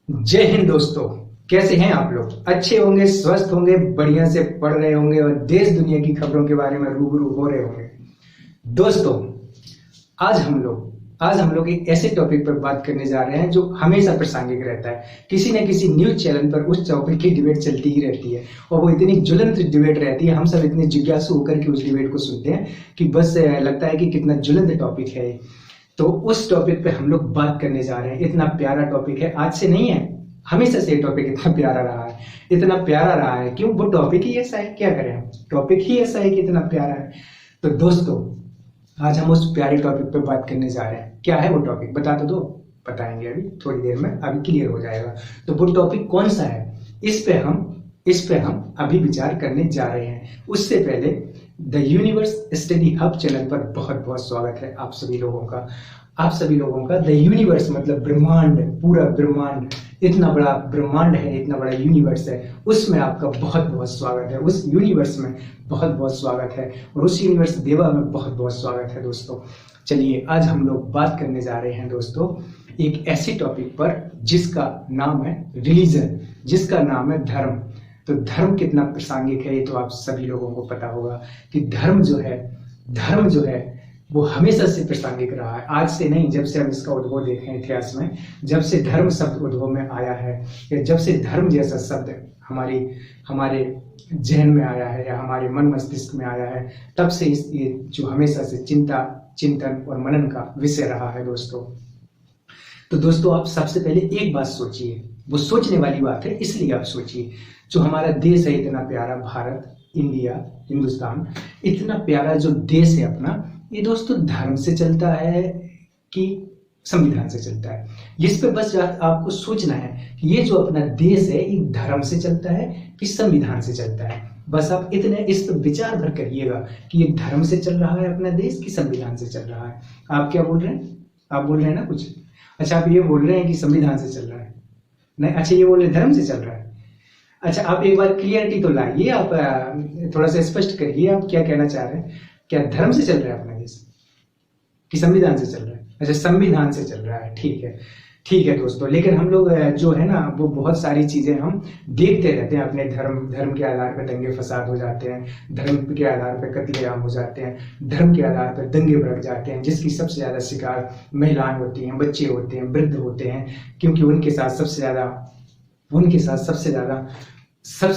जय हिंद दोस्तों। कैसे हैं आप लोग? अच्छे होंगे, स्वस्थ होंगे, बढ़िया से पढ़ रहे होंगे और देश दुनिया की खबरों के बारे में रूबरू हो रहे होंगे। दोस्तों, आज हम लोग एक ऐसे टॉपिक पर बात करने जा रहे हैं जो हमेशा प्रासंगिक रहता है। किसी न किसी न्यूज चैनल पर उस टॉपिक की डिबेट चलती ही रहती है और वो इतनी ज्वलंत डिबेट रहती है, हम सब इतने जिज्ञासु होकर के उस डिबेट को सुनते हैं कि बस लगता है कि कितना ज्वलंत टॉपिक है। तो उस टॉपिक पे हम लोग बात करने जा रहे हैं। इतना प्यारा टॉपिक है, आज से नहीं है, हमेशा से ये टॉपिक इतना प्यारा रहा है। इतना प्यारा रहा है क्यों? वो टॉपिक ही ऐसा है, क्या करें हम, टॉपिक ही ऐसा है कि इतना प्यारा है। तो दोस्तों, आज हम उस प्यारे टॉपिक पे बात करने जा रहे हैं। क्या है वो टॉपिक, बता तो दो। बताएंगे अभी थोड़ी देर में, अभी क्लियर हो जाएगा। तो वो टॉपिक कौन सा है, इस पे हम अभी विचार करने जा रहे हैं। उससे पहले the universe study hub channel पर बहुत बहुत स्वागत है आप सभी लोगों का। द यूनिवर्स मतलब ब्रह्मांड, पूरा ब्रह्मांड, इतना बड़ा ब्रह्मांड है, इतना बड़ा यूनिवर्स है, उसमें आपका बहुत बहुत स्वागत है। उस यूनिवर्स में बहुत बहुत स्वागत है और उस यूनिवर्स देवा में बहुत बहुत स्वागत है। दोस्तों चलिए, आज हम लोग बात करने जा रहे हैं दोस्तों एक ऐसे टॉपिक पर जिसका नाम है रिलीजन, जिसका नाम है धर्म। तो धर्म कितना प्रासंगिक है ये तो आप सभी लोगों को पता होगा कि धर्म जो है वो हमेशा से प्रासंगिक रहा है। आज से नहीं, जब से हम इसका उद्भव देखें इतिहास में, जब से धर्म शब्द उद्भव में आया है या जब से धर्म जैसा शब्द हमारे जहन में आया है या हमारे मन मस्तिष्क में आया है, तब से ये जो हमेशा से चिंतन और मनन का विषय रहा है दोस्तों। तो दोस्तों, आप सबसे पहले एक बात सोचिए, वो सोचने वाली बात है, इसलिए आप सोचिए, जो हमारा देश है इतना प्यारा, भारत, इंडिया, हिंदुस्तान, इतना प्यारा जो देश है अपना, ये दोस्तों धर्म से चलता है कि संविधान से चलता है? इस पे बस आपको सोचना है कि ये जो अपना देश है ये धर्म से चलता है कि संविधान से चलता है। बस आप इतने इस पर विचार भर करिएगा कि ये धर्म से चल रहा है अपना देश कि संविधान से चल रहा है। आप क्या बोल रहे हैं? आप बोल रहे हैं ना कुछ? अच्छा, आप ये बोल रहे हैं कि संविधान से चल रहा है, नहीं, अच्छा ये बोल रहे धर्म से चल रहा है। अच्छा, आप एक बार क्लियरिटी तो लाइए, आप थोड़ा सा स्पष्ट करिए, आप क्या कहना चाह रहे हैं? क्या धर्म से चल रहा है अपना देश कि संविधान से चल रहा है? अच्छा, संविधान से चल रहा है, ठीक है दोस्तों। लेकिन हम लोग जो है ना, वो बहुत सारी चीजें हम देखते रहते हैं अपने धर्म के आधार पर दंगे फसाद हो जाते हैं, धर्म के आधार पर कत्लेआम हो जाते हैं, धर्म के आधार पर दंगे भड़क जाते हैं, जिसकी सबसे ज्यादा शिकार महिलाएं होती हैं, बच्चे होते हैं, वृद्ध होते हैं, क्योंकि उनके साथ सबसे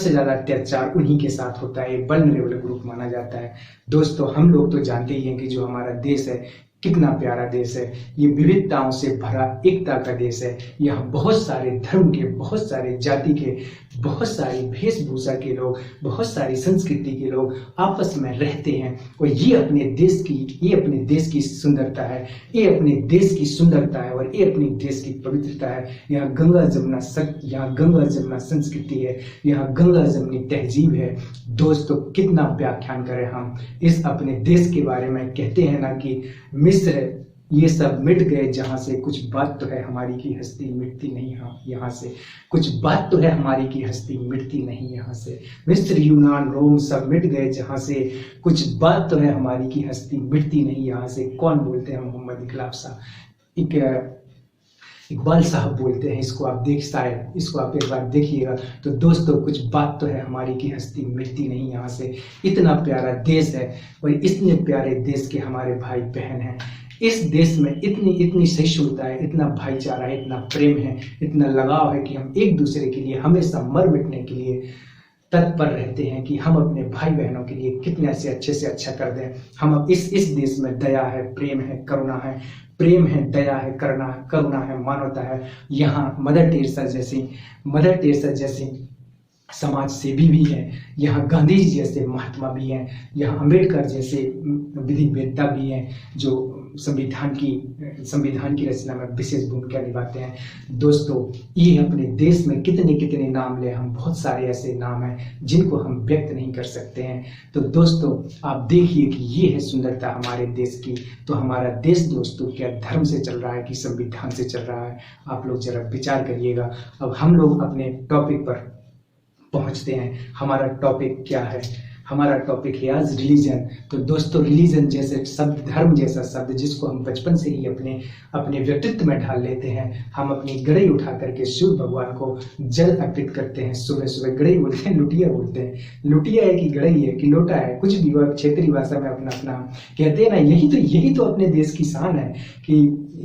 ज्यादा अत्याचार उन्हीं के साथ होता है। वल्नरेबल ग्रुप माना जाता है। दोस्तों, हम लोग तो जानते ही हैं कि जो हमारा देश है कितना प्यारा देश है, ये विविधताओं से भरा एकता का देश है। यहाँ बहुत सारे धर्म के, बहुत सारे जाति के, बहुत सारी वेशभूषा के लोग, बहुत सारी संस्कृति के लोग आपस में रहते हैं और ये अपने देश की सुंदरता है, ये अपने देश की सुंदरता है और ये अपने देश की पवित्रता है। यहाँ गंगा जमुना संस्कृति है, यहाँ गंगा जमुनी तहजीब है। दोस्तों, कितना व्याख्यान करें हम इस अपने देश के बारे में। कहते हैं ना कि मिस्र ये सब मिट गए जहां से, कुछ बात तो है हमारी की हस्ती मिटती नहीं यहाँ से, कुछ बात तो है हमारी की हस्ती मिटती नहीं यहाँ से। मिस्र, यूनान, रोम सब मिट गए जहां से, कुछ बात तो है हमारी की हस्ती मिटती नहीं यहाँ से। कौन बोलते हैं? मोहम्मद इकबाल साहब बोलते हैं। इसको आप एक बार देखिएगा। तो दोस्तों, कुछ बात तो है हमारी की हस्ती मिटती नहीं यहाँ से। इतना प्यारा देश है और इतने प्यारे देश के हमारे भाई बहन हैं। इस देश में इतनी सहिष्णुता है, इतना भाईचारा है, इतना प्रेम है, इतना लगाव है कि हम एक दूसरे के लिए हमेशा मर मिटने के लिए तत्पर रहते हैं कि हम अपने भाई बहनों के लिए कितने से अच्छा कर दें। हम इस देश में दया है, प्रेम है, दया है, करुणा है, मानवता है। यहाँ मदर टेरेसा जैसी समाज सेवी भी हैं, यहाँ गांधी जी जैसे महात्मा भी हैं, यहाँ अंबेडकर जैसे विधि वेत्ता भी हैं जो संविधान की रचना में विशेष भूमिका निभाते हैं। दोस्तों, ये अपने देश में कितने नाम ले, हम बहुत सारे ऐसे नाम हैं जिनको हम व्यक्त नहीं कर सकते हैं। तो दोस्तों, आप देखिए कि ये है सुंदरता हमारे देश की। तो हमारा देश दोस्तों क्या धर्म से चल रहा है कि संविधान से चल रहा है? आप लोग जरा विचार करिएगा। अब हम लोग अपने टॉपिक पर पहुंचते हैं। हमारा टॉपिक क्या है? हमारा टॉपिक है आज रिलीजन। तो दोस्तों रिलीजन जैसे शब्द, धर्म जैसा शब्द जिसको हम बचपन से ही अपने अपने व्यक्तित्व में ढाल लेते हैं। हम अपनी गड़ई उठा करके शिव भगवान को जल अर्पित करते हैं। सुबह सुबह गड़ई बोलते हैं, लुटिया बोलते हैं। लुटिया है कि गड़ई है कि लोटा है, कुछ भी हो, क्षेत्रीय भाषा में अपना अपना कहते हैं ना। यही तो अपने देश की शान है कि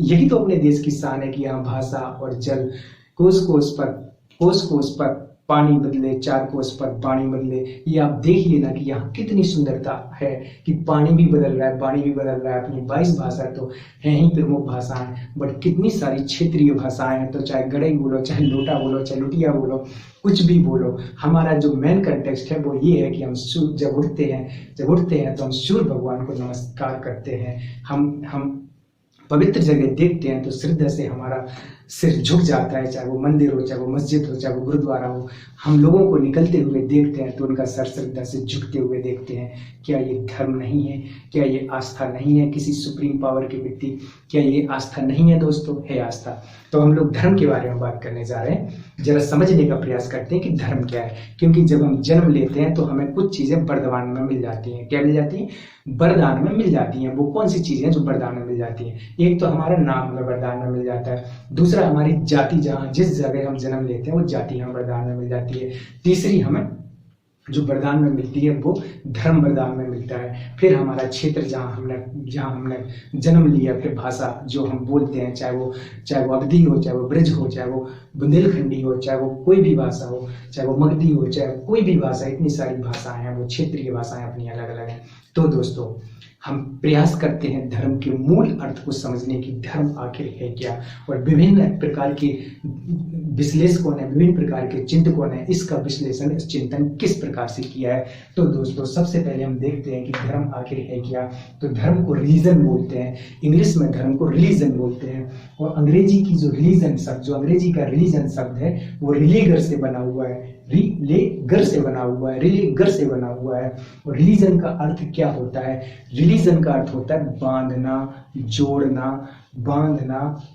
यही तो अपने देश की शान है कि यहाँ भाषा और जल कोस कोस पर पानी बदले, चार कोस पर पानी बदले। ये आप देखिए ना कि यहाँ कितनी सुंदरता है कि पानी भी बदल रहा है, पानी भी बदल रहा है। अपनी 22 भाषा तो है ही प्रमुख भाषाएं, बट कितनी सारी क्षेत्रीय भाषाएं हैं। तो चाहे गड़ई बोलो, चाहे लोटा बोलो, चाहे लुटिया बोलो, कुछ भी बोलो, हमारा जो मेन कंटेक्स्ट है वो ये है कि हम जब उठते हैं तो हम सूर्य भगवान को नमस्कार करते हैं। हम पवित्र जगह देखते हैं तो श्रद्धा से हमारा सिर झुक जाता है, चाहे वो मंदिर हो, चाहे वो मस्जिद हो, चाहे वो गुरुद्वारा हो। हम लोगों को निकलते हुए देखते हैं तो उनका सर श्रद्धा से झुकते हुए देखते हैं। क्या ये धर्म नहीं है? क्या ये आस्था नहीं है किसी सुप्रीम पावर के प्रति? क्या ये आस्था नहीं है दोस्तों? है आस्था। तो हम लोग धर्म के बारे में बात करने जा रहे हैं। जरा समझने का प्रयास करते हैं कि धर्म क्या है। क्योंकि जब हम जन्म लेते हैं तो हमें कुछ चीजें वरदान में मिल जाती हैं। क्या मिल जाती हैं? वरदान में मिल जाती हैं। वो कौन सी चीजें हैं जो वरदान में मिल जाती हैं? एक तो हमारा नाम हमें वरदान में मिल जाता है। दूसरा हमारी जाति, जहाँ जिस जगह हम जन्म लेते हैं वो जाति हमें वरदान में मिल जाती है। तीसरी हमें जो वरदान में मिलती है वो धर्म वरदान में मिलता है। फिर हमारा क्षेत्र जहाँ हमने जन्म लिया, फिर भाषा जो हम बोलते हैं, चाहे वो अवधी हो, चाहे वो ब्रज हो, चाहे वो बुंदेलखंडी हो, चाहे वो कोई भी भाषा हो, चाहे वो मगधी हो, चाहे कोई भी भाषा, इतनी सारी भाषाएं हैं, वो क्षेत्रीय भाषाएं अपनी अलग अलग हैं। तो दोस्तों हम प्रयास करते हैं धर्म के मूल अर्थ को समझने की, धर्म आखिर है क्या, और विभिन्न प्रकार के विश्लेषकों ने, विभिन्न प्रकार के चिंतकों ने इसका विश्लेषण, इस चिंतन किस प्रकार से किया है। तो दोस्तों सबसे पहले हम देखते हैं कि धर्म आखिर है क्या। तो धर्म को रिलीजन बोलते हैं, इंग्लिश में धर्म को रिलीजन बोलते हैं। और अंग्रेजी की जो रिलीजन शब्द, जो अंग्रेजी का रिलीजन शब्द है वो रिलीगर से बना हुआ है, रिलीगर से बना हुआ है। और रिलीजन का अर्थ क्या होता है? रिलीजन का अर्थ होता है बांधना,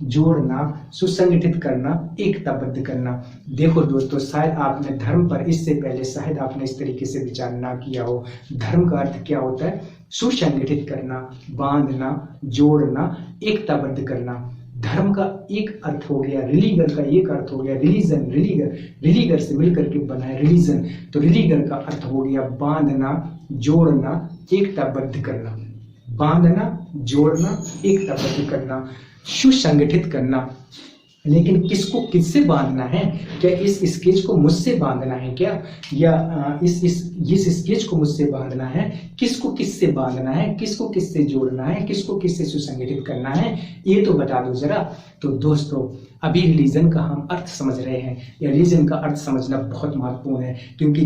जोड़ना, सुसंगठित करना, एकताबद्ध करना। देखो दोस्तों, शायद आपने धर्म पर इससे पहले शायद आपने इस तरीके से विचार ना किया हो। धर्म का अर्थ क्या होता है? सुसंगठित करना, बांधना, जोड़ना, एकताबद्ध करना। धर्म का एक अर्थ हो गया, रिलीगर का एक अर्थ हो गया रिलीजन। रिलीगर से मिलकर के बना है रिलीजन। तो रिलीगर का अर्थ हो गया बांधना, जोड़ना, एकताबद्ध करना। बांधना, जोड़ना, एकताबद्ध करना, सुसंगठित करना। लेकिन किसको किससे बांधना है? क्या इस स्केच को मुझसे बांधना है क्या? या इस स्केच को मुझसे बांधना है? किसको किससे बांधना है? किसको किससे जोड़ना है? किसको किससे सुसंगठित करना है? ये तो बता दो जरा। तो दोस्तों अभी रिलीजन का हम अर्थ समझ रहे हैं। या रिलीजन का अर्थ समझना बहुत महत्वपूर्ण है, क्योंकि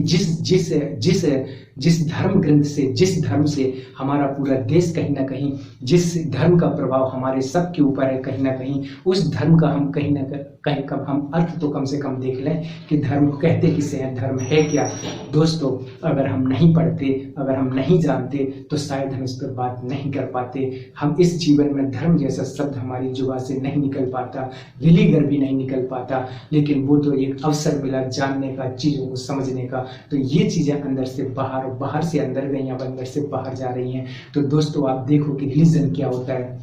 जिस धर्म ग्रंथ से, जिस धर्म से हमारा पूरा देश कहीं ना कहीं, जिस धर्म का प्रभाव हमारे सबके ऊपर है कहीं ना कहीं, उस धर्म का हम कहीं ना कहीं कब हम अर्थ तो कम से कम देख लें कि धर्म कहते किसे हैं, धर्म है क्या। दोस्तों अगर हम नहीं पढ़ते, अगर हम नहीं जानते तो शायद हम इस पर बात नहीं कर पाते। हम इस जीवन में धर्म जैसा शब्द हमारी जुबान से नहीं निकल पाता, रिलीगर भी नहीं निकल पाता। लेकिन वो तो एक अवसर मिला जानने का, चीजों को समझने का। तो ये चीजें अंदर से बाहर, बाहर से अंदर गई, अब अंदर से बाहर जा रही हैं। तो दोस्तों आप देखो कि रिलीजन क्या होता है।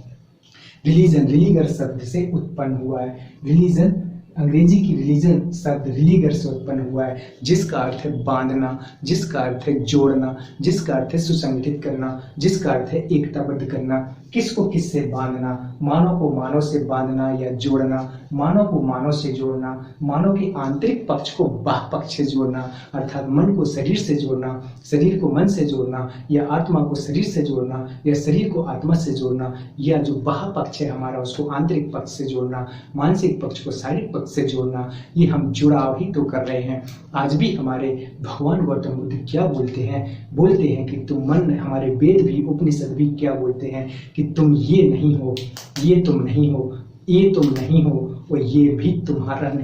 रिलीजन रिलीगर शब्द से उत्पन्न हुआ है। रिलीजन, अंग्रेजी की रिलीजन शब्द रिलीगर से उत्पन्न हुआ है, जिसका अर्थ है बांधना, जिसका अर्थ है जोड़ना, जिसका अर्थ है सुसंगठित करना, जिसका अर्थ है एकताबद्ध करना। किसको किससे बांधना? मानव को मानव से बांधना या जोड़ना, मानव को मानव से जोड़ना, मानव के आंतरिक पक्ष को बाह्य पक्ष से जोड़ना, अर्थात मन को शरीर से जोड़ना, शरीर को मन से जोड़ना, या आत्मा को शरीर से जोड़ना, या शरीर को आत्मा से जोड़ना, या जो बाह्य पक्ष है हमारा उसको आंतरिक पक्ष से जोड़ना, मानसिक पक्ष को शारीरिक पक्ष से जोड़ना। ये हम जुड़ाव ही तो कर रहे हैं। आज भी हमारे भगवान गौतम बुद्ध क्या बोलते हैं कि तुम मन, हमारे वेद भी, उपनिषद भी क्या बोलते हैं कि तुम ये नहीं हो, ये तुम नहीं हो, ये तुम नहीं हो, और ये भी तुम्हारा नहीं।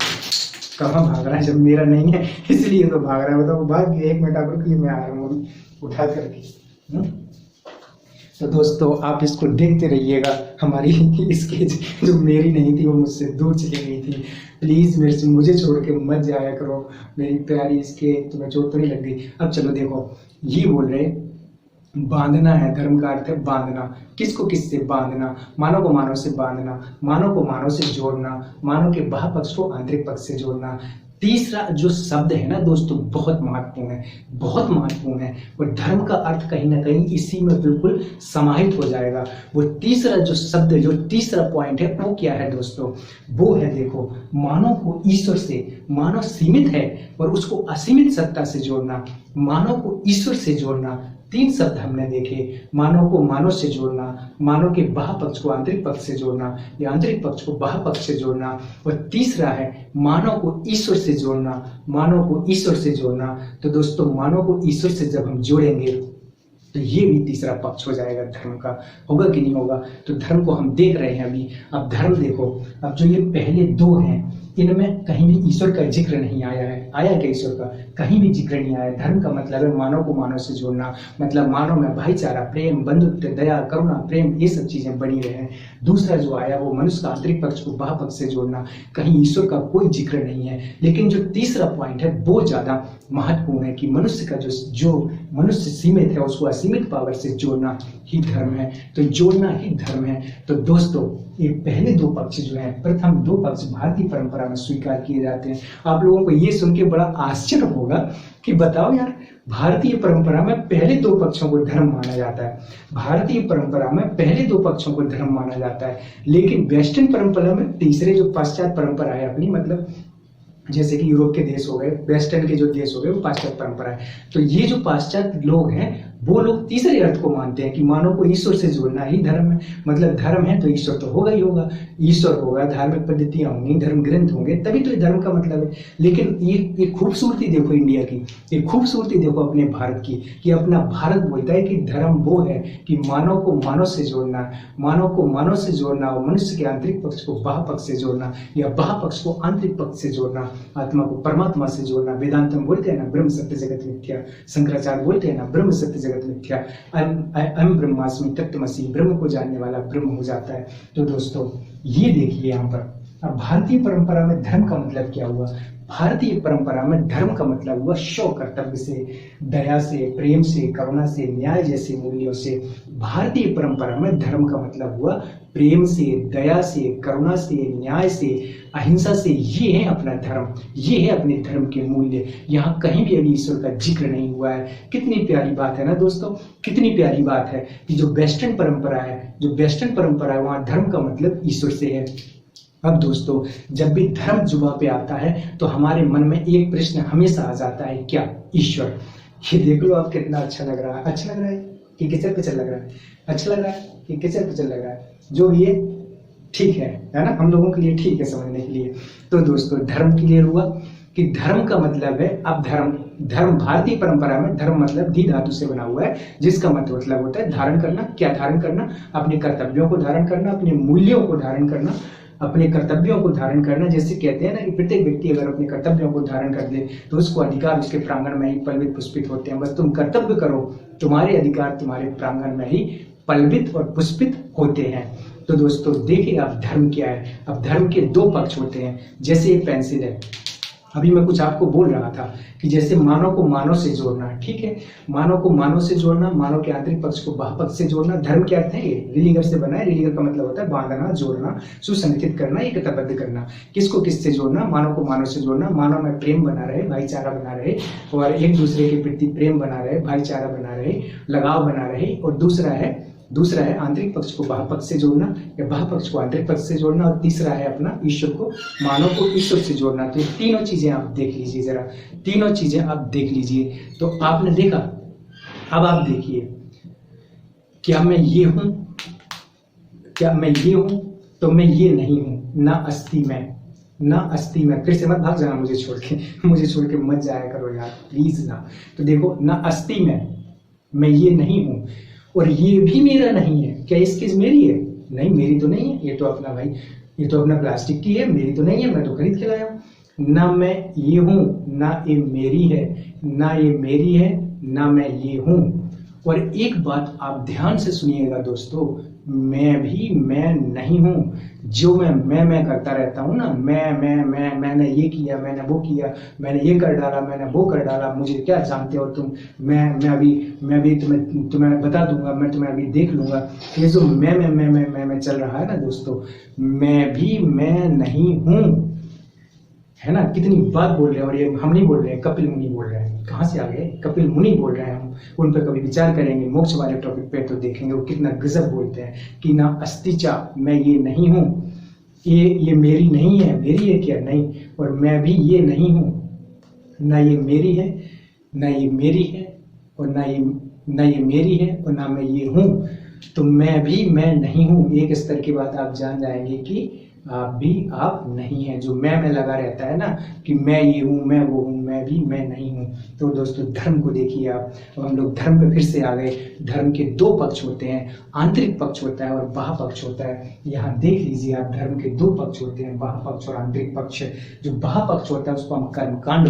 कहाँ भाग रहा है जब मेरा नहीं है, इसलिए तो भाग रहा है। बताओ भाग, 1 मिनट आप रुकिए, मैं आ रहा हूँ उठा करके। तो दोस्तों आप इसको देखते रहिएगा। हमारी स्केच जो मेरी नहीं थी वो मुझसे दूर चली गई थी। प्लीज़ मेरे से मुझे छोड़ के मत जाया करो, मेरी प्यारी स्केच। तुम्हें चोट तो नहीं लग गई? अब चलो देखो, ये बोल रहे बांधना है, धर्म का अर्थ है बांधना। किसको किससे बांधना? मानव को मानव से बांधना, मानव को मानव से जोड़ना, मानव के बाह्य पक्ष को आंतरिक पक्ष से जोड़ना। तीसरा जो शब्द है ना दोस्तों, बहुत महत्वपूर्ण है, बहुत महत्वपूर्ण है। और धर्म का अर्थ कहीं ना कहीं इसी में बिल्कुल समाहित हो जाएगा। वो तीसरा जो शब्द, जो तीसरा पॉइंट है, वो क्या है दोस्तों? वो है, देखो, मानव को ईश्वर से, मानव सीमित है और उसको असीमित सत्ता से जोड़ना, मानव को ईश्वर से जोड़ना। तीन शब्द हमने देखे, मानव को मानव से जोड़ना, मानव के बाह्य पक्ष को आंतरिक पक्ष से जोड़ना, या आंतरिक पक्ष को बाह्य पक्ष से जोड़ना, और तीसरा है मानव को ईश्वर से जोड़ना, मानव को ईश्वर से जोड़ना। तो दोस्तों, मानव को ईश्वर से जब हम जोड़ेंगे तो ये भी तीसरा पक्ष हो जाएगा धर्म का। होगा कि नहीं होगा? तो धर्म को हम देख रहे हैं अभी। अब धर्म देखो, अब जो ये पहले दो हैं, इनमें कहीं भी ईश्वर का जिक्र नहीं आया है। आया क्या ईश्वर का? कहीं भी जिक्र नहीं आया। धर्म का मतलब है मानव को मानव से जोड़ना, मतलब मानव में भाईचारा, प्रेम, बंधुत्व, दया, करुणा, प्रेम, ये सब चीजें बनी रहे। दूसरा जो आया वो मनुष्य का आंतरिक पक्ष को बाह्य पक्ष से जोड़ना। कहीं ईश्वर का कोई जिक्र नहीं है। लेकिन जो तीसरा पॉइंट है वो ज्यादा महत्वपूर्ण है कि मनुष्य का जो मनुष्य सीमित है उसको असीमित पावर से जोड़ना ही धर्म है। तो जोड़ना ही धर्म है। तो दोस्तों, ये पहले दो पक्ष जो हैं, प्रथम दो पक्ष भारतीय परंपरा में स्वीकार किए जाते हैं। आप लोगों को ये सुन के बड़ा आश्चर्य होगा कि बताओ यार, भारतीय परंपरा में पहले दो पक्षों को धर्म माना जाता है। भारतीय परंपरा में पहले दो पक्षों को धर्म माना जाता है, लेकिन वेस्टर्न परंपरा में तीसरे, जो पाश्चात्य परंपरा है अपनी, मतलब जैसे कि यूरोप के देश हो गए, वेस्टर्न के जो देश हो गए, वो पाश्चात्य परंपरा है। तो ये जो पाश्चात्य लोग हैं वो लोग तीसरे अर्थ को मानते हैं कि मानव को ईश्वर से जोड़ना ही धर्म है। मतलब धर्म है तो ईश्वर तो होगा ही होगा, ईश्वर होगा, धार्मिक पद्धतियां होंगी, धर्म ग्रंथ होंगे, तभी तो ये धर्म का मतलब है। लेकिन ये खूबसूरती देखो इंडिया की, ये खूबसूरती देखो अपने भारत की, कि अपना भारत बोलता है कि धर्म वो है कि मानव को मानव से जोड़ना, मानव को मानव से जोड़ना, और मनुष्य के आंतरिक पक्ष को बाह्य पक्ष से जोड़ना, या बाह्य पक्ष को आंतरिक पक्ष से जोड़ना, आत्मा को परमात्मा से जोड़ना। वेदांत में बोलते हैं ना, ब्रह्म सत्य जगत मिथ्या। शंकराचार्य बोलते हैं ना, ब्रह्म सत्य जगत मिथ्या। अहम ब्रह्मास्मि तत्त्वमसि, ब्रह्म को जानने वाला ब्रह्म हो जाता है। तो दोस्तों, ये देखिए यहाँ पर अब भारतीय परंपरा में धर्म का मतलब क्या हुआ? भारतीय परंपरा में धर्म का मतलब हुआ शौ कर्तव्य से, दया से, प्रेम से, करुणा से, न्याय जैसे मूल्यों से। भारतीय परंपरा में धर्म का मतलब हुआ प्रेम से, दया से, करुणा से, न्याय से, अहिंसा से। ये है अपना धर्म, ये है अपने धर्म के मूल्य। यहाँ कहीं भी अभी ईश्वर का जिक्र नहीं हुआ है। कितनी प्यारी बात है ना दोस्तों, कितनी प्यारी बात है कि जो वेस्टर्न परंपरा है, जो वेस्टर्न परंपरा है, वहाँ धर्म का मतलब ईश्वर से है। अब दोस्तों, जब भी धर्म जुबां पे आता है तो हमारे मन में एक प्रश्न हमेशा आ जाता है, क्या? ईश्वर। ये देख लो आप, कितना अच्छा लग रहा है। अच्छा लग रहा है कि किचर पिचर लग रहा है? अच्छा लग रहा है कि किचर पिचर लग रहा है? जो भी है ठीक है ना, हम लोगों के लिए ठीक है समझने के लिए। तो दोस्तों, धर्म क्लियर हुआ कि धर्म का मतलब है, अब धर्म भारतीय परंपरा में धर्म मतलब धी धातु से बना हुआ है, जिसका मतलब होता है धारण करना। क्या धारण करना? अपने कर्तव्यों को धारण करना, अपने मूल्यों को धारण करना, अपने कर्तव्यों को धारण करना। जैसे कहते हैं ना कि प्रत्येक व्यक्ति अगर अपने कर्तव्यों को धारण कर ले तो उसको अधिकार उसके प्रांगण में ही पल्वित पुष्पित होते हैं। बस तुम कर्तव्य करो, तुम्हारे अधिकार तुम्हारे प्रांगण में ही पल्वित और पुष्पित होते हैं। तो दोस्तों, देखिए अब धर्म क्या है। अब धर्म के दो पक्ष होते हैं। जैसे एक पेंसिल है, अभी मैं कुछ आपको बोल रहा था कि जैसे मानव को मानव से जोड़ना, ठीक है, मानव को मानव से जोड़ना, मानव के आंतरिक पक्ष को बाह्य पक्ष से जोड़ना। धर्म क्या अर्थ है? ये रिलीगर से बना है। रिलीगर का मतलब होता है बांधना, जोड़ना, सुसंगठित करना, एकताबद्ध करना। किसको किससे जोड़ना? मानव को मानव से जोड़ना। मानव में प्रेम बना रहे, भाईचारा बना रहे, और एक दूसरे के प्रति प्रेम बना रहे, भाईचारा बना रहे, लगाव बना रहे। और दूसरा है आंतरिक पक्ष को बाह्य पक्ष से जोड़ना, या बाह्य पक्ष को आंतरिक पक्ष से जोड़ना। और तीसरा है अपना ईश्वर को, मानव को ईश्वर से जोड़ना। तो ये तीनों चीजें आप देख लीजिए जरा, तीनों चीजें आप देख लीजिए। तो आपने देखा। अब आप देखिए, क्या मैं ये हूं? क्या मैं ये हूं? तो मैं ये नहीं हूं। ना अस्ति में, ना अस्ति में। फिर से मत भाग जाना मुझे छोड़ के मत जाया करो यार, प्लीज ना। तो देखो, ना अस्ति में, मैं ये नहीं हूं, और ये भी मेरा नहीं है। क्या ये चीज मेरी है? नहीं, मेरी तो नहीं है। ये तो अपना भाई, ये तो अपना प्लास्टिक की है, मेरी तो नहीं है, मैं तो खरीद के लाया हूं। ना मैं ये हूं, ना ये मेरी है, ना ये मेरी है, ना मैं ये हूं। और एक बात आप ध्यान से सुनिएगा दोस्तों, मैं भी मैं नहीं हूँ। जो मैं करता रहता हूँ ना, मैंने ये किया, मैंने वो किया, मैंने ये कर डाला, मैंने वो कर डाला, मुझे क्या जानते हो तुम, मैं अभी तुम्हें बता दूंगा, मैं तुम्हें अभी देख लूंगा। ये जो मैं चल रहा है ना दोस्तों, मैं भी मैं नहीं हूँ, है ना। कितनी बात बोल रहे हैं, और ये हम नहीं बोल रहे हैं, कपिल मुनि बोल रहे हैं। कहाँ से आ गए, कपिल मुनि बोल रहे हैं। हम उन पर कभी विचार करेंगे मोक्ष वाले टॉपिक पे तो देखेंगे वो कितना गजब बोलते हैं कि ना अस्तिचा, मैं ये नहीं हूँ, ये मेरी नहीं है, मेरी है क्या, नहीं, और मैं भी ये नहीं हूँ, ना ये मेरी है, ना ये मेरी है, और ना ये मेरी है, और ना मैं ये हूँ। तो मैं भी मैं नहीं हूँ। एक स्तर की बात आप जान जाएंगे कि आप भी आप नहीं है। जो मैं लगा रहता है ना कि मैं ये हूँ, मैं वो हूँ, मैं भी मैं नहीं हूँ। तो दोस्तों धर्म को देखिए आप। अब हम लोग धर्म पे फिर से आ गए। धर्म के दो पक्ष होते हैं, आंतरिक पक्ष होता है और बाह्य पक्ष होता है। यहाँ देख लीजिए आप, धर्म के दो पक्ष होते हैं, बाह्य पक्ष और आंतरिक पक्ष। जो बाह्य पक्ष होता है उसको हम कर्मकांड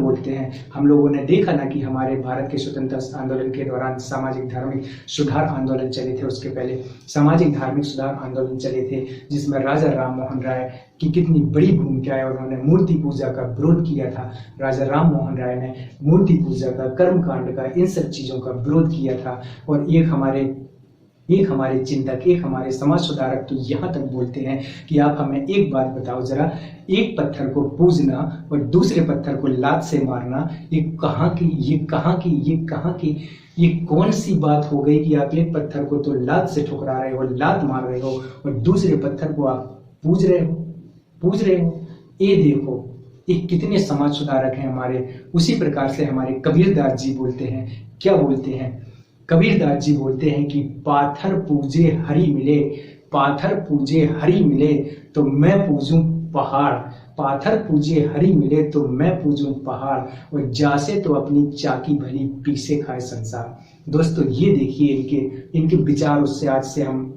बोलते हैं, हम लोगों ने देखा ना कि हमारे भारत के स्वतंत्रता आंदोलन के दौरान सामाजिक धार्मिक सुधार आंदोलन चले थे। उसके पहले सामाजिक धार्मिक सुधार आंदोलन चले थे, जिसमें राजा राम मोहन राय की कितनी बड़ी भूमिका है। उन्होंने मूर्ति पूजा का विरोध किया था। राजा राम मोहन राय ने मूर्ति पूजा का, कर्मकांड का, इन सब चीजों का विरोध किया था। और एक हमारे चिंतक, एक हमारे समाज सुधारक तो यहाँ तक बोलते हैं कि आप हमें एक बात बताओ जरा, एक पत्थर को पूजना और दूसरे पत्थर को लात से मारना, ये कौन सी बात हो गई कि आप एक पत्थर को तो लात से ठुकरा रहे हो, लात मार रहे हो, और दूसरे पत्थर को आप पूज रहे हो। ये देखो, ये कितने समाज सुधारक हैं हमारे। उसी प्रकार से हमारे कबीरदास जी बोलते हैं, क्या बोलते हैं? कबीरदास जी बोलते हैं कि पाथर पूजे हरि मिले तो मैं पूजूं पहाड़, पाथर पूजे हरि मिले तो मैं पूजूं पहाड़, और जासे तो अपनी चाकी भली पीसे खाए संसार। दोस्तों ये देखिए इनके विचार, उससे आज से हम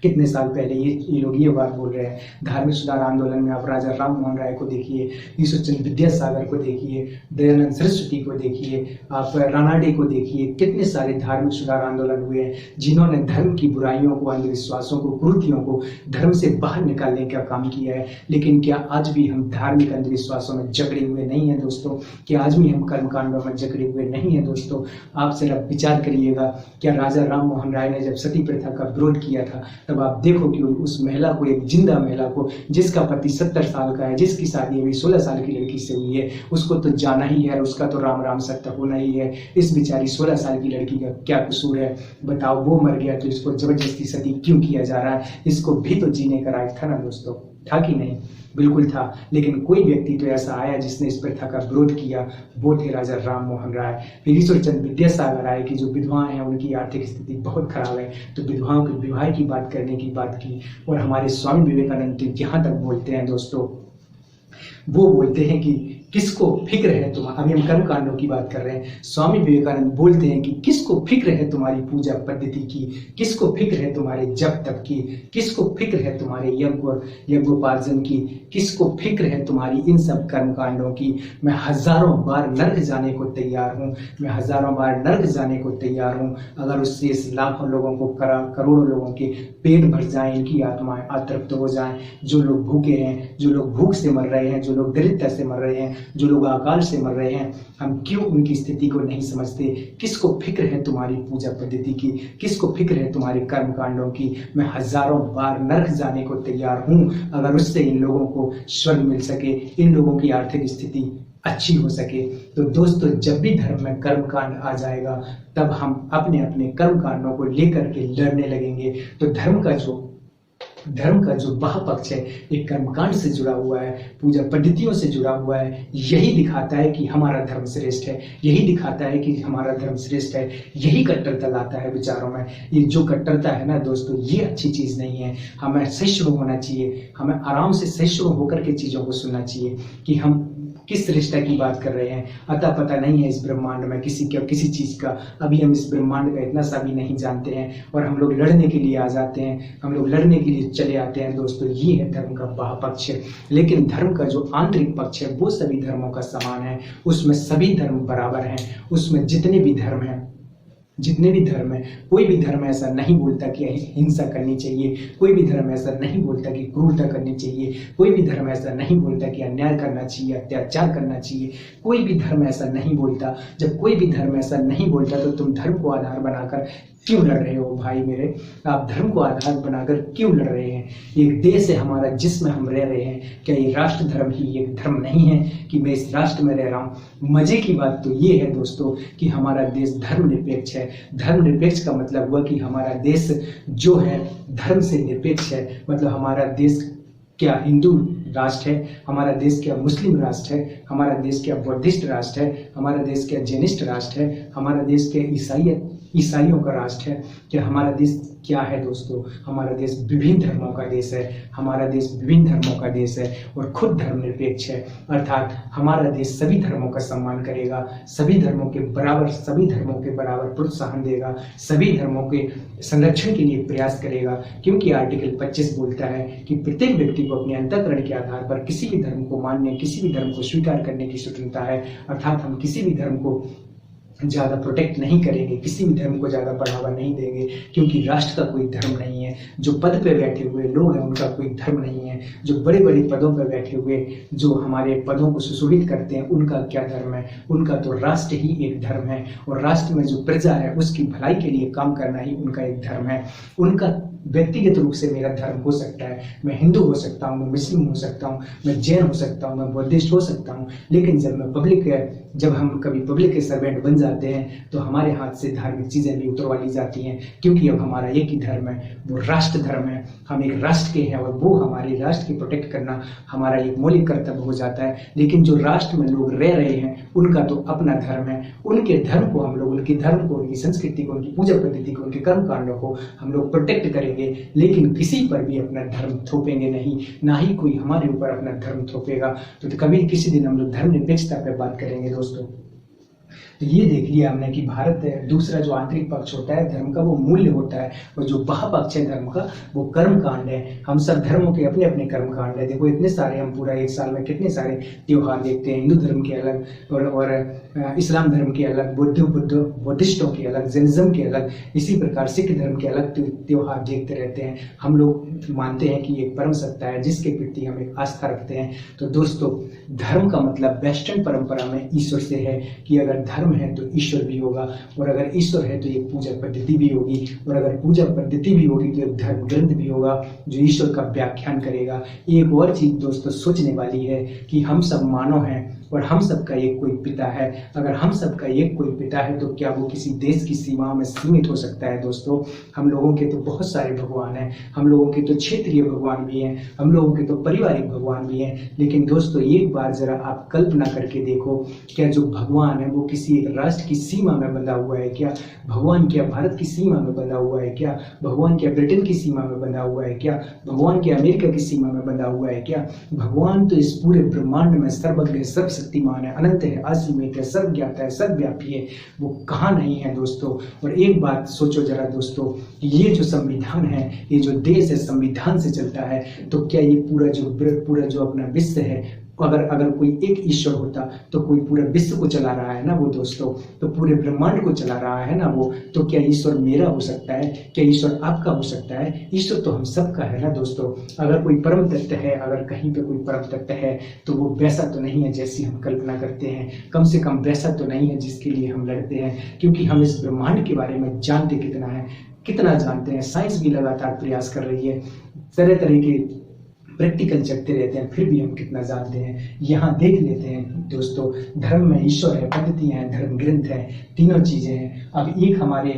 कितने साल पहले ये लोग ये बात बोल रहे हैं। धार्मिक सुधार आंदोलन में आप राजा राम मोहन राय को देखिए, ईश्वरचंद्र विद्यासागर को देखिए, दयानंद सरस्वती को देखिए, आप रानाडे को देखिए, कितने सारे धार्मिक सुधार आंदोलन हुए हैं जिन्होंने धर्म की बुराइयों को, अंधविश्वासों को, कुरीतियों को धर्म से बाहर निकालने का काम किया है। लेकिन क्या आज भी हम धार्मिक अंधविश्वासों में जकड़े हुए नहीं है दोस्तों? क्या आज भी हम कर्मकांडों में जकड़े हुए नहीं है दोस्तों? आप जरा विचार करिएगा। क्या राजा राम मोहन राय ने जब सती प्रथा का विरोध किया था, तब आप देखो कि उस महिला को, एक जिंदा महिला को, जिसका पति 70 साल का है, जिसकी शादी अभी 16 साल की लड़की से हुई है, उसको तो जाना ही है, उसका तो राम राम सत्य होना ही है। इस बेचारी 16 साल की लड़की का क्या कसूर है बताओ? वो मर गया तो इसको जबरदस्ती सती क्यों किया जा रहा है? इसको भी तो जीने का राइट था ना दोस्तों, था कि नहीं? बिल्कुल था। लेकिन कोई व्यक्ति तो ऐसा आया जिसने इस प्रथा का विरोध किया, वो थे राजा राम मोहन राय। फिर ईश्वरचंद्र विद्यासागर आए कि जो विधवाएं हैं उनकी आर्थिक स्थिति बहुत खराब है, तो विधवाओं के विवाह की बात करने की बात की। और हमारे स्वामी विवेकानंद तो यहाँ तक बोलते हैं दोस्तों, वो बोलते हैं कि किसको फिक्र है तुम्हारा, अभी हम कर्मकांडों की बात कर रहे हैं, स्वामी विवेकानंद बोलते हैं कि किसको फिक्र है तुम्हारी पूजा पद्धति की, किसको फिक्र है तुम्हारे जप तप की, किसको फिक्र है तुम्हारे यज्ञोपार्जन की, किसको फिक्र है तुम्हारी इन सब कर्मकांडों की? मैं हजारों बार नर्क जाने को तैयार हूँ, मैं हजारों बार नर्क जाने को तैयार हूँ, अगर उससे इस लाखों लोगों को, करोड़ों लोगों के पेट भर जाए, इनकी आत्माएं अतृप्त हो जाएं। जो लोग भूखे हैं, जो लोग भूख से मर रहे हैं, जो लोग दरिद्रता से मर रहे हैं, जो लोग अकाल से मर रहे हैं, हम क्यों उनकी स्थिति को नहीं समझते? किसको फिक्र है तुम्हारी पूजा पद्धति की, किसको फिक्र है तुम्हारे कर्मकांडों की? मैं हजारों बार नरक जाने को तैयार हूं, अगर उससे इन लोगों को स्वर्ग मिल सके, इन लोगों की आर्थिक स्थिति अच्छी हो सके। तो दोस्तों जब भी धर्म में कर्मकांड आ जाएगा, तब हम अपने अपने कर्मकांडों को लेकर के लड़ने लगेंगे। तो धर्म का जो बाह्य पक्ष है, एक कर्मकांड से जुड़ा हुआ है, पूजा पद्धतियों से जुड़ा हुआ है, यही दिखाता है कि हमारा धर्म श्रेष्ठ है, यही दिखाता है कि हमारा धर्म श्रेष्ठ है, यही कट्टरता लाता है विचारों में। ये जो कट्टरता है ना दोस्तों, ये अच्छी चीज नहीं है। हमें सहिष्णु होना चाहिए, हमें आराम से सहिष्णु होकर के चीजों को सुनना चाहिए कि हम किस रिश्ते की बात कर रहे हैं। अतः पता नहीं है इस ब्रह्मांड में किसी चीज का, अभी हम इस ब्रह्मांड का इतना सा भी नहीं जानते हैं, और हम लोग लड़ने के लिए आ जाते हैं, हम लोग लड़ने के लिए चले आते हैं दोस्तों, ये है धर्म का बाह्य पक्ष। लेकिन धर्म का जो आंतरिक पक्ष है वो सभी धर्मों का समान है, उसमें सभी धर्म बराबर हैं, उसमें जितने भी धर्म हैं, जितने भी धर्म है, कोई भी धर्म ऐसा नहीं बोलता कि हिंसा करनी चाहिए, कोई भी धर्म ऐसा नहीं बोलता कि क्रूरता करनी चाहिए, कोई भी धर्म ऐसा नहीं बोलता कि अन्याय करना चाहिए, अत्याचार करना चाहिए, कोई भी धर्म ऐसा नहीं बोलता। जब कोई भी धर्म ऐसा नहीं बोलता तो तुम धर्म को आधार बनाकर क्यों लड़ रहे हो भाई मेरे? आप धर्म को आधार बनाकर क्यों लड़ रहे हैं? एक देश है हमारा जिसमें हम रह रहे हैं, क्या ये राष्ट्र धर्म ही एक धर्म नहीं है कि मैं इस राष्ट्र में रह रहा हूँ? मजे की बात तो ये है दोस्तों कि हमारा देश धर्मनिरपेक्ष है। धर्मनिरपेक्ष का मतलब हुआ कि हमारा देश जो है धर्म से निरपेक्ष है। मतलब हमारा देश क्या हिंदू राष्ट्र है, हमारा देश क्या मुस्लिम राष्ट्र है, हमारा देश क्या बौद्धिस्ट राष्ट्र है, हमारा देश क्या जैनिस्ट राष्ट्र है, हमारा देश क्या ईसाइयों का राष्ट्र है, क्या हमारा देश क्या है दोस्तों? हमारा देश विभिन्न धर्मों का देश है, हमारा देश विभिन्न धर्मों का देश है और खुद धर्मनिरपेक्ष है। अर्थात हमारा देश सभी धर्मों का सम्मान करेगा, सभी धर्मों के बराबर प्रोत्साहन देगा, सभी धर्मों के संरक्षण के लिए प्रयास करेगा, क्योंकि आर्टिकल 25 बोलता है कि प्रत्येक व्यक्ति को अपने अंतःकरण के आधार पर किसी भी धर्म को मानने, किसी भी धर्म को स्वीकार करने की स्वतंत्रता है। अर्थात हम किसी भी धर्म को ज़्यादा प्रोटेक्ट नहीं करेंगे, किसी भी धर्म को ज़्यादा बढ़ावा नहीं देंगे, क्योंकि राष्ट्र का कोई धर्म नहीं है। जो पद पे बैठे हुए लोग हैं उनका कोई धर्म नहीं है, जो बड़े बड़े पदों पर बैठे हुए जो हमारे पदों को सुशोभित करते हैं उनका क्या धर्म है? उनका तो राष्ट्र ही एक धर्म है, और राष्ट्र में जो प्रजा है उसकी भलाई के लिए काम करना ही उनका एक धर्म है। उनका व्यक्तिगत रूप से मेरा धर्म हो सकता है, मैं हिंदू हो सकता हूँ, मैं मुस्लिम हो सकता हूँ, मैं जैन हो सकता हूँ, मैं बौद्धिस्ट हो सकता हूँ, लेकिन जब हम कभी पब्लिक के सर्वेंट बन जाते हैं तो हमारे हाथ से धार्मिक चीज़ें भी उतरवा ली जाती हैं, क्योंकि अब हमारा एक ही धर्म है, वो राष्ट्र धर्म है। हम एक राष्ट्र के हैं और वो हमारे राष्ट्र की प्रोटेक्ट करना हमारा एक मौलिक कर्तव्य हो जाता है। लेकिन जो राष्ट्र में लोग रह रहे हैं उनका तो अपना धर्म है, उनके धर्म को हम लोग, उनके धर्म को, उनकी संस्कृति को, उनकी पूजा पद्धति को, उनके कर्म कांडों को हम लोग प्रोटेक्ट करेंगे, लेकिन किसी पर भी अपना धर्म थोपेंगे नहीं, ना ही कोई हमारे ऊपर अपना धर्म थोपेगा। तो कभी किसी दिन हम लोग धर्मनिरपेक्षता पर बात करेंगे दोस्तों। तो ये देख लिया हमने कि भारत दूसरा जो आंतरिक पक्ष होता है धर्म का वो मूल्य होता है, और जो बाह्य पक्ष है धर्म का वो कर्म कांड है। हम सब धर्मों के अपने अपने कर्म कांड है। देखो इतने सारे, हम पूरा एक साल में कितने सारे त्योहार देखते हैं, हिंदू धर्म के अलग और इस्लाम धर्म के अलग, बुद्धिस्टों के अलग, जैनिज्म के अलग, इसी प्रकार सिख धर्म के अलग त्योहार देखते रहते हैं। हम लोग मानते हैं कि एक परम सत्ता है जिसके प्रति हम एक आस्था रखते हैं। तो दोस्तों धर्म का मतलब वेस्टर्न परंपरा में ईश्वर से है कि अगर धर्म है तो ईश्वर भी होगा, और अगर ईश्वर है तो एक पूजा पद्धति भी होगी, और अगर पूजा पद्धति भी होगी तो एक धर्म ग्रंथ भी होगा जो ईश्वर का व्याख्यान करेगा। एक और चीज दोस्तों सोचने वाली है कि हम सब मानव हैं और हम सबका एक कोई पिता है। अगर हम सबका एक कोई पिता है तो क्या वो किसी देश की सीमाओं में सीमित हो सकता है? दोस्तों हम लोगों के तो बहुत सारे भगवान हैं, हम लोगों के तो क्षेत्रीय भगवान भी हैं, हम लोगों के तो पारिवारिक भगवान भी हैं, लेकिन दोस्तों एक बार जरा आप कल्पना करके देखो, क्या जो भगवान है वो किसी एक राष्ट्र की सीमा में बंधा हुआ है क्या? भगवान क्या भारत की सीमा में बंधा हुआ है क्या? भगवान क्या ब्रिटेन की सीमा में बंधा हुआ है क्या? भगवान क्या अमेरिका की सीमा में बंधा हुआ है क्या? भगवान तो इस पूरे ब्रह्मांड में सर्वज्ञ, सर्वशक्तिमान है, अनंत है, असीमित है, सर्वज्ञात है, सर्वव्यापी है, वो कहाँ नहीं है दोस्तों। और एक बात सोचो जरा दोस्तों, ये जो संविधान है, ये जो देश है संविधान से चलता है, तो क्या ये पूरा जो अपना विश्व है, अगर कोई एक ईश्वर होता तो कोई पूरा विश्व को चला रहा है ना वो दोस्तों, तो पूरे ब्रह्मांड को चला रहा है ना वो, तो क्या ईश्वर मेरा हो सकता है? क्या ईश्वर आपका हो सकता है? ईश्वर तो हम सबका है ना दोस्तों। अगर कोई परम तत्व है, अगर कहीं पे कोई परम तत्व है तो वो वैसा तो नहीं है जैसी हम कल्पना करते हैं, कम से कम वैसा तो नहीं है जिसके लिए हम लड़ते हैं, क्योंकि हम इस ब्रह्मांड के बारे में जानते कितना जानते हैं। साइंस भी लगातार प्रयास कर रही है, तरह तरह के प्रैक्टिकल चलते रहते हैं, फिर भी हम कितना जानते हैं। यहाँ देख लेते हैं दोस्तों, धर्म में ईश्वर है, पद्धतियाँ हैं, धर्म ग्रंथ है, तीनों चीजें हैं। अब एक हमारे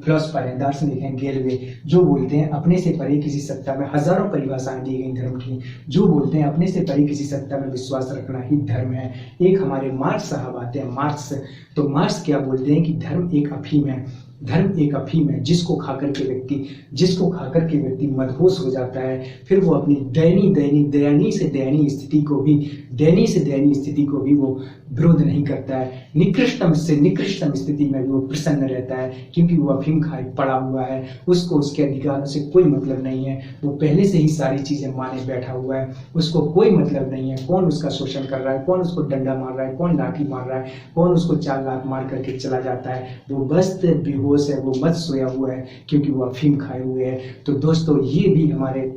फिलोसफर हैं, दार्शनिक हैं गेलवे, जो बोलते हैं अपने से परे किसी सत्ता में, हजारों परिभाषाएं दी गई धर्म की, जो बोलते हैं अपने से परे किसी सत्ता में विश्वास रखना ही धर्म है। एक हमारे मार्क्स साहब आते हैं, मार्क्स, तो मार्क्स क्या बोलते हैं कि धर्म एक अफीम है, धर्म एक अफीम है जिसको खाकर के व्यक्ति मदहोश हो जाता है। फिर वो अपनी दयनीय से दयनीय स्थिति को भी वो विरोध नहीं करता है। निकृष्टतम से निकृष्टतम स्थिति में भी वो प्रसन्न रहता है, क्योंकि वो अफीम खाए पड़ा हुआ है। उसको उसके अधिकारों से कोई मतलब नहीं है। वो पहले से ही सारी चीजें माने बैठा हुआ है। उसको कोई मतलब नहीं है कौन उसका शोषण कर रहा है, कौन उसको डंडा मार रहा है, कौन लाठी मार रहा है, कौन उसको 4 लाख मार करके चला जाता है। वो बस बेहोश है, वो मत सोया हुआ है, क्योंकि वो अफीम खाए हुए है। तो दोस्तों, ये भी हमारे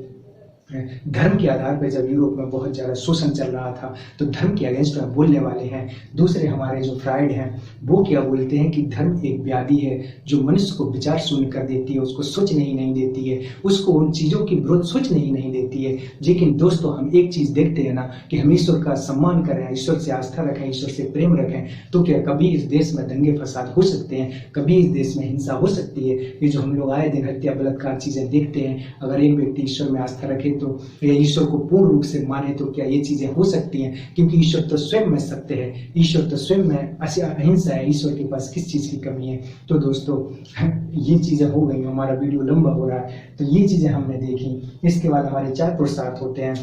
धर्म के आधार पर जब यूरोप में बहुत ज़्यादा शोषण चल रहा था तो धर्म के अगेंस्ट में बोलने वाले हैं। दूसरे हमारे जो फ्राइड हैं वो क्या बोलते हैं कि धर्म एक व्याधि है जो मनुष्य को विचार शून्य कर देती है, उसको सोचने ही नहीं देती है, उसको उन चीज़ों की विरोध सोचने ही नहीं देती है। लेकिन दोस्तों, हम एक चीज़ देखते हैं ना कि हम ईश्वर का सम्मान करें, ईश्वर से आस्था रखें, ईश्वर से प्रेम रखें, तो क्या कभी इस देश में दंगे फसाद हो सकते हैं? कभी इस देश में हिंसा हो सकती है? ये जो हम लोग आए दिन हत्या बलात्कार चीज़ें देखते हैं, अगर एक व्यक्ति ईश्वर में आस्था रखे तो या ईश्वर को पूर्ण रूप से माने तो क्या ये चीजें हो सकती हैं? क्योंकि ईश्वर तो स्वयं में सत्य है, ईश्वर तो स्वयं में अहिंसा है। ईश्वर के पास किस चीज की कमी है? तो दोस्तों, ये चीजें हो गई। हमारा वीडियो लंबा हो रहा है तो ये चीजें हमने देखी। इसके बाद हमारे 4 पुरुषार्थ होते हैं,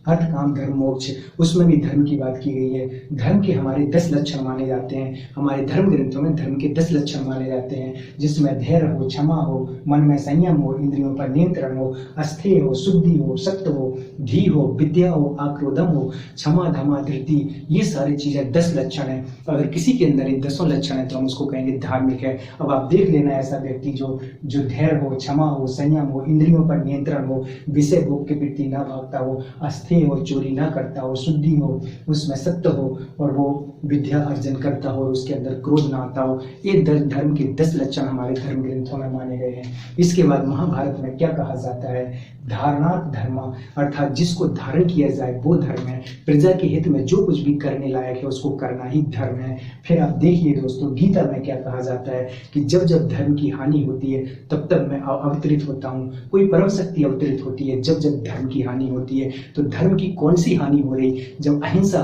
अर्थ काम धर्म मोक्ष। उसमें भी धर्म की बात की गई है। धर्म के हमारे 10 लक्षण माने जाते हैं। हमारे धर्म ग्रंथों में धर्म के 10 लक्षण माने जाते हैं, जिसमें धैर्य हो, क्षमा हो, मन में संयम हो, इंद्रियों पर नियंत्रण हो, अस्थेय हो, शुद्धि हो, सत्य हो, धी हो, विद्या हो, आक्रोदम हो, क्षमा धमा धृति। ये सारी चीजें 10 लक्षण है। अगर किसी के अंदर ये 10 लक्षण है तो हम उसको कहेंगे धार्मिक है। अब आप देख लेना, ऐसा व्यक्ति जो धैर्य हो, क्षमा हो, संयम हो, इंद्रियों पर नियंत्रण हो, विषय भोग के प्रति न भागता हो, अस्थेय हो, चोरी ना करता हो, शुद्धि हो, उसमें सत्य हो, और वो विद्या अर्जन करता हो और उसके अंदर क्रोध ना आता हो। ये धर्म के 10 लक्षण हमारे धर्म ग्रंथों में माने गए हैं। इसके बाद महाभारत में क्या कहा जाता है? धारणार्थ धर्म, अर्थात जिसको धारण किया जाए वो धर्म है। प्रजा के हित में जो कुछ भी करने लायक है उसको करना ही धर्म है। फिर आप देखिए दोस्तों, गीता में क्या कहा जाता है कि जब जब धर्म की हानि होती है तब तब मैं अवतरित होता हूँ। कोई परम शक्ति अवतरित होती है जब जब धर्म की हानि होती है। तो धर्म की कौन सी हानि हो रही? जब अहिंसा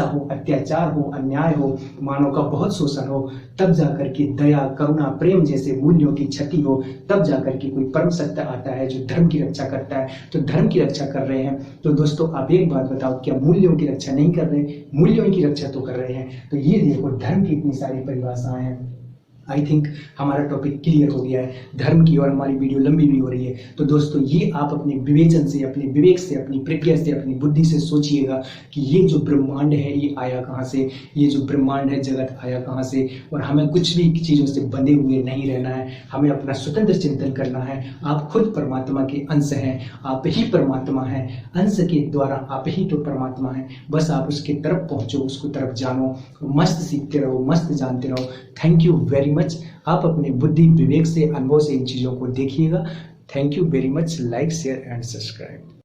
हो, अत्याचार हो, अन्याय हो, मानव का बहुत शोषण हो, तब जाकर के दया, करुणा, प्रेम जैसे मूल्यों की क्षति हो, तब जाकर के कोई परम सत्य आता है जो धर्म की रक्षा करता है। तो धर्म की रक्षा कर रहे हैं। तो दोस्तों, आप एक बात बताओ, क्या मूल्यों की रक्षा नहीं कर रहे? मूल्यों की रक्षा तो कर रहे हैं। तो ये देखो, धर्म की इतनी सारी परिभाषाएं हैं। आई थिंक हमारा टॉपिक क्लियर हो गया है धर्म की, और हमारी वीडियो लंबी भी हो रही है। तो दोस्तों, ये आप अपने विवेचन से, अपने विवेक से, अपनी प्रज्ञा से, अपनी बुद्धि से सोचिएगा कि ये जो ब्रह्मांड है ये आया कहाँ से, ये जो ब्रह्मांड है जगत आया कहाँ से। और हमें कुछ भी चीज़ों से बंधे हुए नहीं रहना है, हमें अपना स्वतंत्र चिंतन करना है। आप खुद परमात्मा के अंश हैं, आप ही परमात्मा हैं, अंश के द्वारा आप ही तो परमात्मा हैं। बस आप उसके तरफ पहुँचो, उसको तरफ जानो, मस्त सीखते रहो, मस्त जानते रहो। Thank you very much. आप अपने बुद्धि विवेक से, अनुभव से इन चीज़ों को देखिएगा। Thank you very much. Like, share and subscribe.